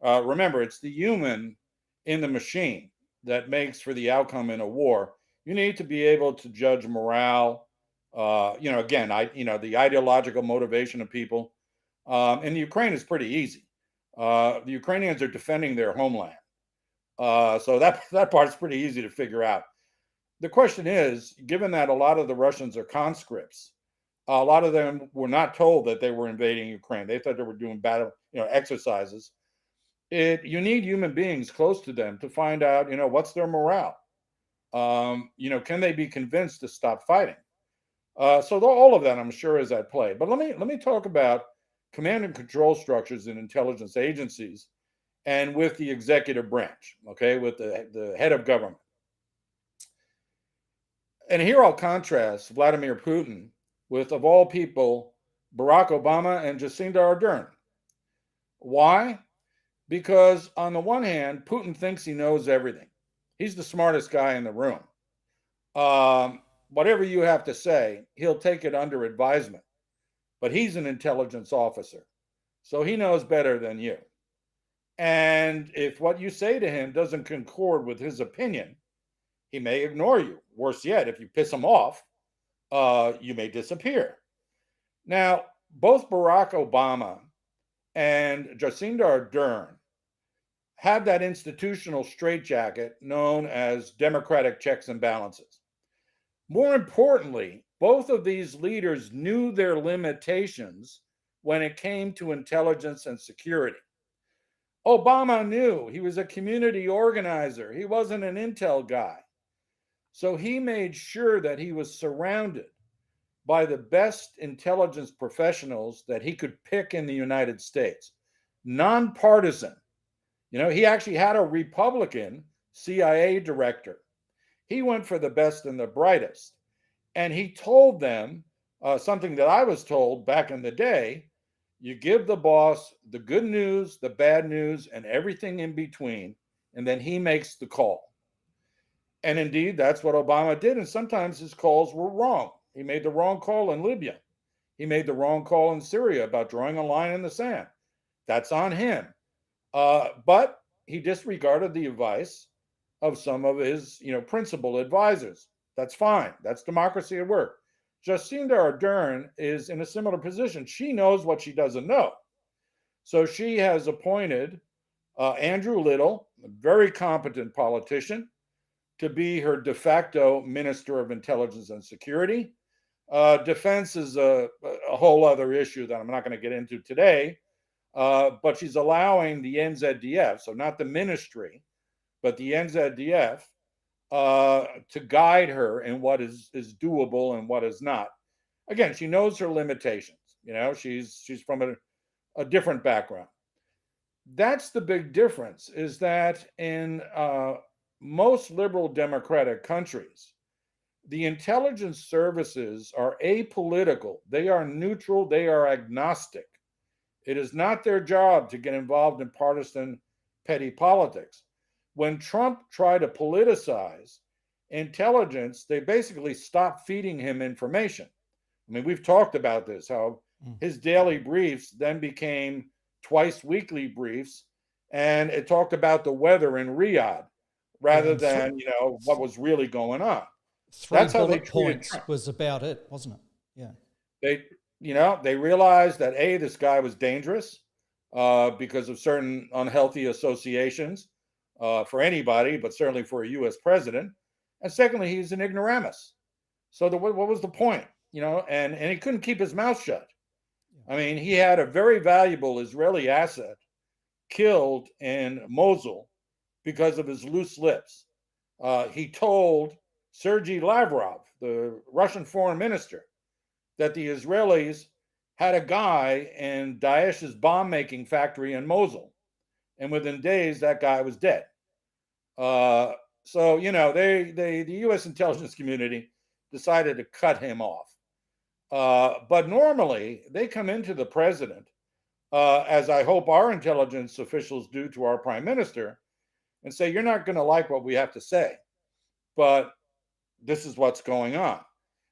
Remember, it's the human in the machine that makes for the outcome in a war. You need to be able to judge morale. Again, the ideological motivation of people. In Ukraine is pretty easy. The Ukrainians are defending their homeland, so that part's pretty easy to figure out. The question is, given that a lot of the Russians are conscripts, a lot of them were not told that they were invading Ukraine. They thought they were doing battle, exercises. You need human beings close to them to find out, what's their morale. Can they be convinced to stop fighting? So all of that, I'm sure, is at play. But let me talk about command and control structures in intelligence agencies and with the executive branch, okay, with the head of government. And here I'll contrast Vladimir Putin with, of all people, Barack Obama and Jacinda Ardern. Why? Because on the one hand, Putin thinks he knows everything. He's the smartest guy in the room. Whatever you have to say, he'll take it under advisement. But he's an intelligence officer, so he knows better than you. And if what you say to him doesn't concord with his opinion, he may ignore you. Worse yet, if you piss him off, you may disappear. Now, both Barack Obama and Jacinda Ardern have that institutional straitjacket known as democratic checks and balances. More importantly, both of these leaders knew their limitations when it came to intelligence and security. Obama knew he was a community organizer. He wasn't an intel guy. So he made sure that he was surrounded by the best intelligence professionals that he could pick in the United States, nonpartisan. He actually had a Republican CIA director. He went for the best and the brightest. And he told them something that I was told back in the day: you give the boss the good news, the bad news, and everything in between, and then he makes the call. And indeed, that's what Obama did. And sometimes his calls were wrong. He made the wrong call in Libya. He made the wrong call in Syria about drawing a line in the sand. That's on him. But he disregarded the advice of some of his, principal advisors. That's fine. That's democracy at work. Jacinda Ardern is in a similar position. She knows what she doesn't know. So she has appointed Andrew Little, a very competent politician, to be her de facto Minister of Intelligence and Security. Defense is a whole other issue that I'm not going to get into today, but she's allowing the NZDF, so not the ministry, but the NZDF, to guide her in what is doable and what is not. Again, she knows her limitations. She's from a different background. That's the big difference, is that in most liberal democratic countries, the intelligence services are apolitical. They are neutral. They are agnostic. It is not their job to get involved in partisan petty politics. When Trump tried to politicize intelligence, they basically stopped feeding him information. I mean, we've talked about this, how his daily briefs then became twice weekly briefs, and it talked about the weather in Riyadh rather than, what was really going on. That's how they treated Trump. Was about it, wasn't it? Yeah. They realized that this guy was dangerous because of certain unhealthy associations for anybody, but certainly for a U.S. president. And secondly, he's an ignoramus. So what was the point? And he couldn't keep his mouth shut. I mean, he had a very valuable Israeli asset killed in Mosul because of his loose lips. He told Sergei Lavrov, the Russian foreign minister, that the Israelis had a guy in Daesh's bomb-making factory in Mosul. And within days, that guy was dead. The U.S. intelligence community decided to cut him off. But normally, they come into the president, as I hope our intelligence officials do to our prime minister, and say, you're not going to like what we have to say, but this is what's going on.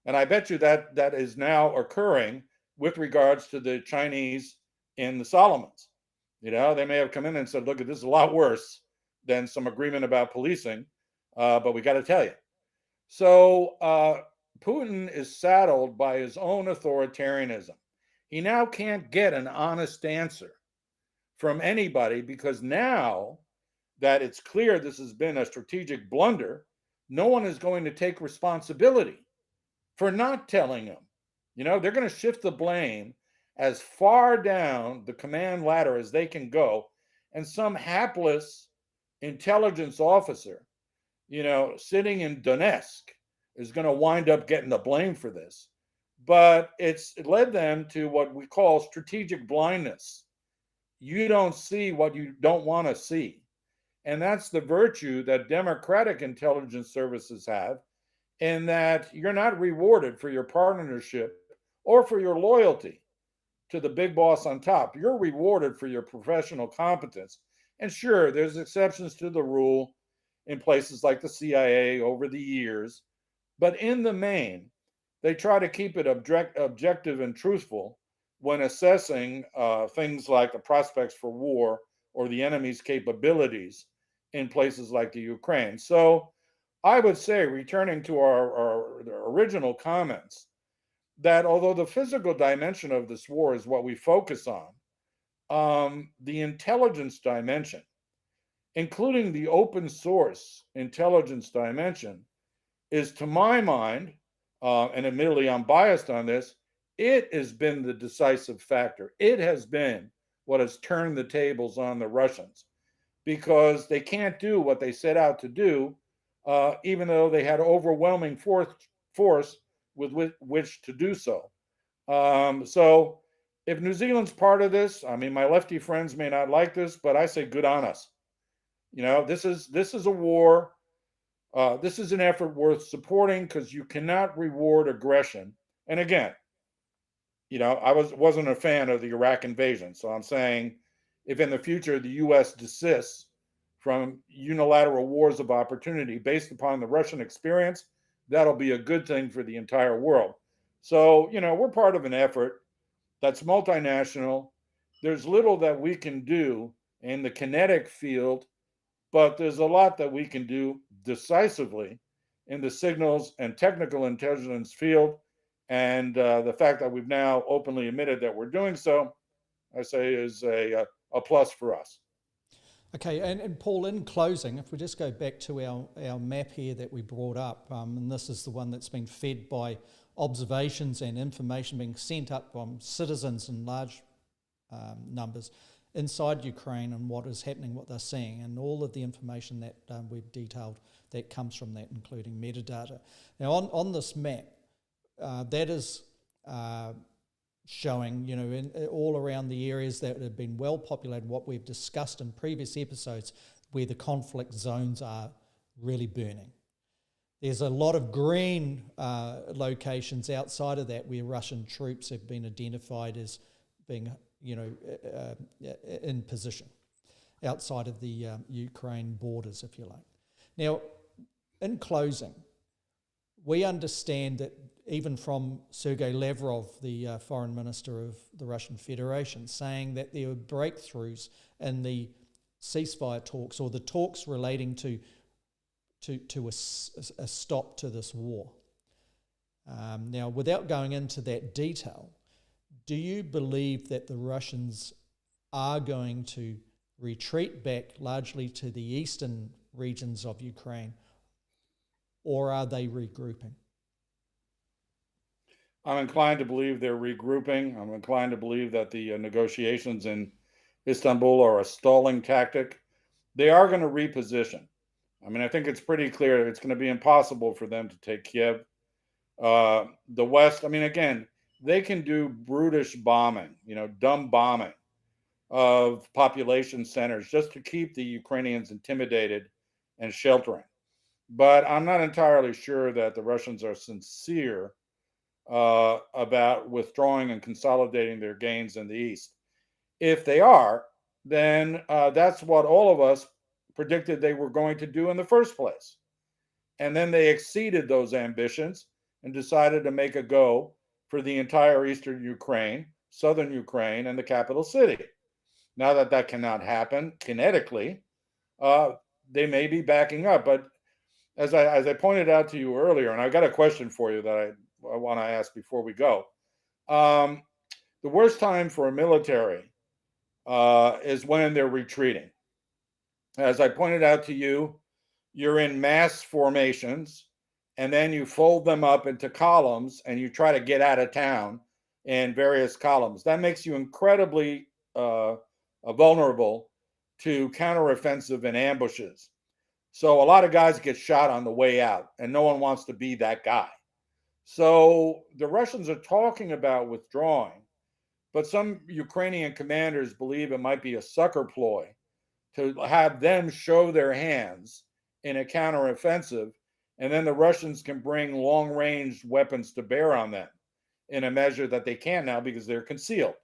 And I bet you that that is now occurring with regards to the Chinese in the Solomons. They may have come in and said, look, this is a lot worse than some agreement about policing, but we got to tell you. So Putin is saddled by his own authoritarianism. He now can't get an honest answer from anybody because now that it's clear this has been a strategic blunder, no one is going to take responsibility for not telling him. They're going to shift the blame as far down the command ladder as they can go. And some hapless intelligence officer, sitting in Donetsk is going to wind up getting the blame for this. But it led them to what we call strategic blindness. You don't see what you don't want to see. And that's the virtue that democratic intelligence services have, in that you're not rewarded for your partnership or for your loyalty to the big boss on top. You're rewarded for your professional competence. And sure, there's exceptions to the rule in places like the CIA over the years, but in the main, they try to keep it objective and truthful when assessing things like the prospects for war or the enemy's capabilities in places like the Ukraine. So I would say, returning to our original comments, that although the physical dimension of this war is what we focus on, the intelligence dimension, including the open source intelligence dimension, is, to my mind, and admittedly I'm biased on this, it has been the decisive factor. It has been what has turned the tables on the Russians, because they can't do what they set out to do, even though they had overwhelming force with which to do so. So if New Zealand's part of this, I mean, my lefty friends may not like this, but I say good on us. This is a war. This is an effort worth supporting, because you cannot reward aggression. And again, I wasn't a fan of the Iraq invasion, so I'm saying, if in the future the U.S. desists from unilateral wars of opportunity based upon the Russian experience, that'll be a good thing for the entire world. So, we're part of an effort that's multinational. There's little that we can do in the kinetic field, but there's a lot that we can do decisively in the signals and technical intelligence field. And the fact that we've now openly admitted that we're doing so, I say, is a plus for us. Okay, and Paul, in closing, if we just go back to our map here that we brought up, and this is the one that's been fed by observations and information being sent up from citizens in large numbers inside Ukraine, and what is happening, what they're seeing, and all of the information that we've detailed that comes from that, including metadata. Now, on this map, that is showing, all around the areas that have been well populated, what we've discussed in previous episodes, where the conflict zones are really burning. There's a lot of green locations outside of that where Russian troops have been identified as being, in position outside of the Ukraine borders, if you like. Now, in closing, we understand that even from Sergei Lavrov, the foreign minister of the Russian Federation, saying that there were breakthroughs in the ceasefire talks, or the talks relating to a stop to this war. Now, without going into that detail, do you believe that the Russians are going to retreat back largely to the eastern regions of Ukraine, or are they regrouping? I'm inclined to believe they're regrouping. I'm inclined to believe that the negotiations in Istanbul are a stalling tactic. They are going to reposition. I mean, I think it's pretty clear it's going to be impossible for them to take Kiev. The West, I mean, again, they can do brutish bombing, dumb bombing of population centers just to keep the Ukrainians intimidated and sheltering. But I'm not entirely sure that the Russians are sincere about withdrawing and consolidating their gains in the East. If they are, then that's what all of us predicted they were going to do in the first place. And then they exceeded those ambitions and decided to make a go for the entire eastern Ukraine, southern Ukraine, and the capital city. Now that that cannot happen kinetically, they may be backing up. But as I pointed out to you earlier, and I've got a question for you that I want to ask before we go. The worst time for a military is when they're retreating. As I pointed out to you, you're in mass formations, and then you fold them up into columns and you try to get out of town in various columns. That makes you incredibly vulnerable to counteroffensive and ambushes. So a lot of guys get shot on the way out, and no one wants to be that guy. So the Russians are talking about withdrawing, but some Ukrainian commanders believe it might be a sucker ploy to have them show their hands in a counteroffensive, and then the Russians can bring long-range weapons to bear on them in a measure that they can't now because they're concealed.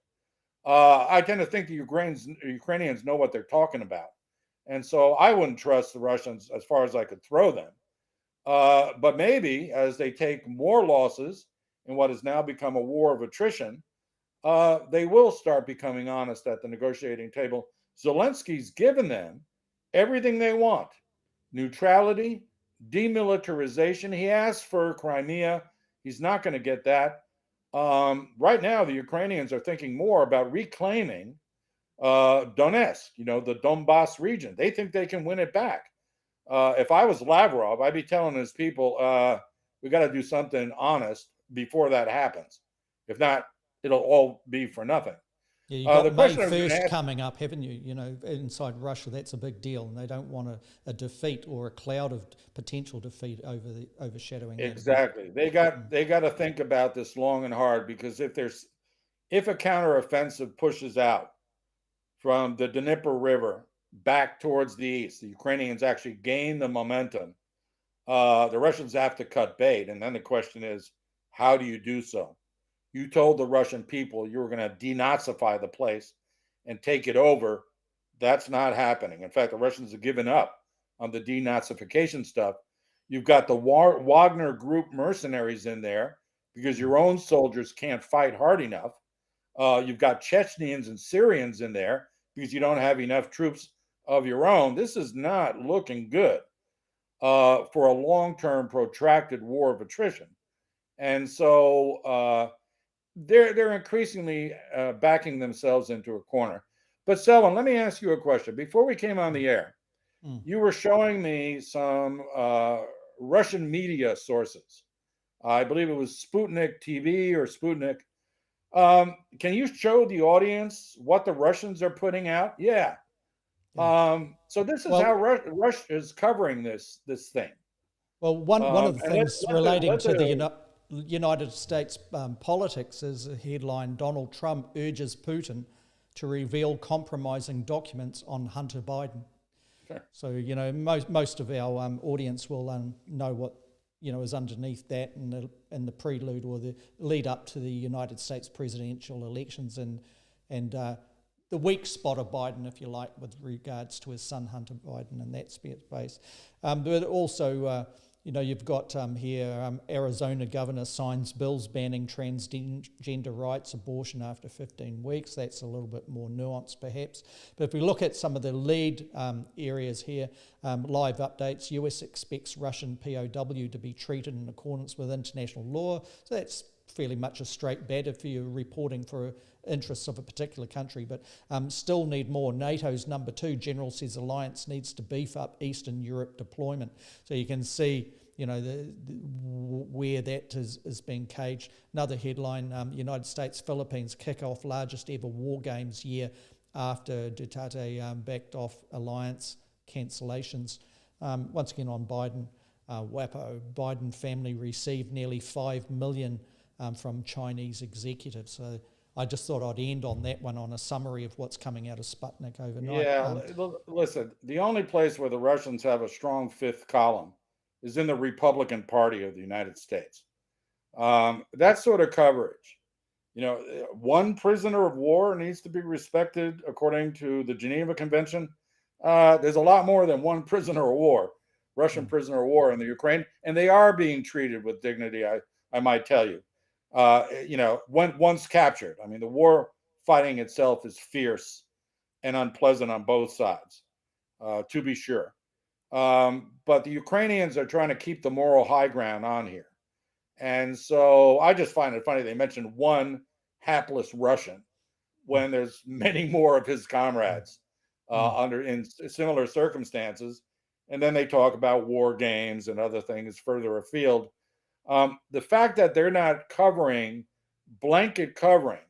I tend to think the Ukrainians know what they're talking about. And so I wouldn't trust the Russians as far as I could throw them. But maybe as they take more losses in what has now become a war of attrition, they will start becoming honest at the negotiating table. Zelensky's given them everything they want: neutrality, demilitarization. He asked for Crimea. He's not going to get that. Right now, the Ukrainians are thinking more about reclaiming Donetsk, the Donbass region. They think they can win it back. If I was Lavrov, I'd be telling his people, we got to do something honest before that happens. If not, it'll all be for nothing. Yeah, you've got May 1st coming up, haven't you? Inside Russia, that's a big deal, and they don't want a defeat or a cloud of potential defeat overshadowing. Exactly. They got to think about this long and hard, because if a counteroffensive pushes out from the Dnieper River back towards the east, the Ukrainians actually gain the momentum. The Russians have to cut bait, and then the question is, how do you do so? You told the Russian people you were going to denazify the place and take it over. That's not happening. In fact, the Russians have given up on the denazification stuff. You've got the Wagner Group mercenaries in there because your own soldiers can't fight hard enough. You've got Chechens and Syrians in there because you don't have enough troops of your own. This is not looking good for a long-term protracted war of attrition. And so they're increasingly backing themselves into a corner. But Selwyn, let me ask you a question. Before we came on the air, you were showing me some Russian media sources. I believe it was Sputnik TV or Sputnik. Can you show the audience what the Russians are putting out? Yeah. So this is how Russia is covering this thing. Well, one of the things relating to the United States politics is a headline: Donald Trump urges Putin to reveal compromising documents on Hunter Biden. Sure. So, most of our audience will know what is underneath that in the prelude or the lead up to the United States presidential elections and the weak spot of Biden, if you like, with regards to his son Hunter Biden and that space. But also, you've got here Arizona governor signs bills banning transgender rights, abortion after 15 weeks. That's a little bit more nuanced, perhaps. But if we look at some of the lead areas here, live updates: US expects Russian POW to be treated in accordance with international law. So that's fairly much a straight bat if you're reporting for interests of a particular country, but still need more. NATO's number 2 general says alliance needs to beef up Eastern Europe deployment. So you can see, where that is being caged. Another headline: United States Philippines kick off largest ever war games year after Duterte backed off alliance cancellations. Once again on Biden, WAPO, Biden family received nearly $5 million from Chinese executives. So I just thought I'd end on that one, on a summary of what's coming out of Sputnik overnight. Yeah, listen, the only place where the Russians have a strong fifth column is in the Republican Party of the United States. That sort of coverage, one prisoner of war needs to be respected according to the Geneva Convention. There's a lot more than one prisoner of war, Russian prisoner of war in the Ukraine, and they are being treated with dignity. I might tell you. Once captured, I mean, the war fighting itself is fierce and unpleasant on both sides, to be sure. But the Ukrainians are trying to keep the moral high ground on here. And so I just find it funny they mentioned one hapless Russian when there's many more of his comrades under in similar circumstances. And then they talk about war games and other things further afield. The fact that they're not covering, blanket covering,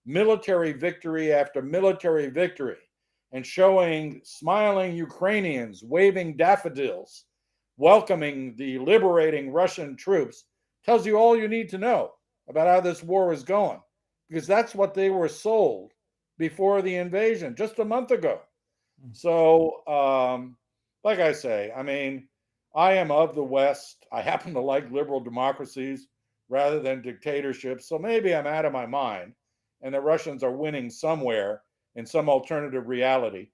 military victory after military victory, and showing smiling Ukrainians waving daffodils, welcoming the liberating Russian troops, tells you all you need to know about how this war is going, because that's what they were sold before the invasion just a month ago. So, like I say, I mean, I am of the West. I happen to like liberal democracies rather than dictatorships. So maybe I'm out of my mind and the Russians are winning somewhere in some alternative reality.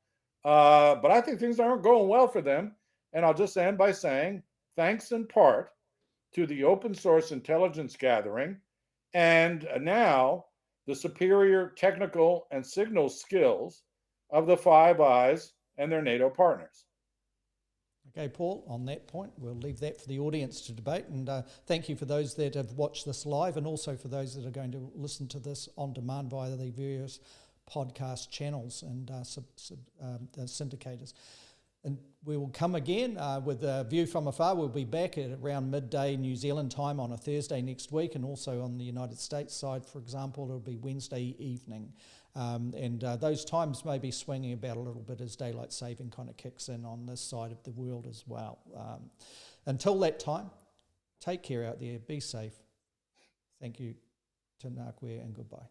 But I think things aren't going well for them. And I'll just end by saying thanks in part to the open source intelligence gathering and now the superior technical and signal skills of the Five Eyes and their NATO partners. Okay, Paul, on that point, we'll leave that for the audience to debate. And thank you for those that have watched this live and also for those that are going to listen to this on demand via the various podcast channels and syndicators. And we will come again with a view from afar. We'll be back at around midday New Zealand time on a Thursday next week, and also on the United States side, for example, it'll be Wednesday evening. And those times may be swinging about a little bit as daylight saving kind of kicks in on this side of the world as well. Until that time, take care out there, be safe. Thank you, Tēnā koe and goodbye.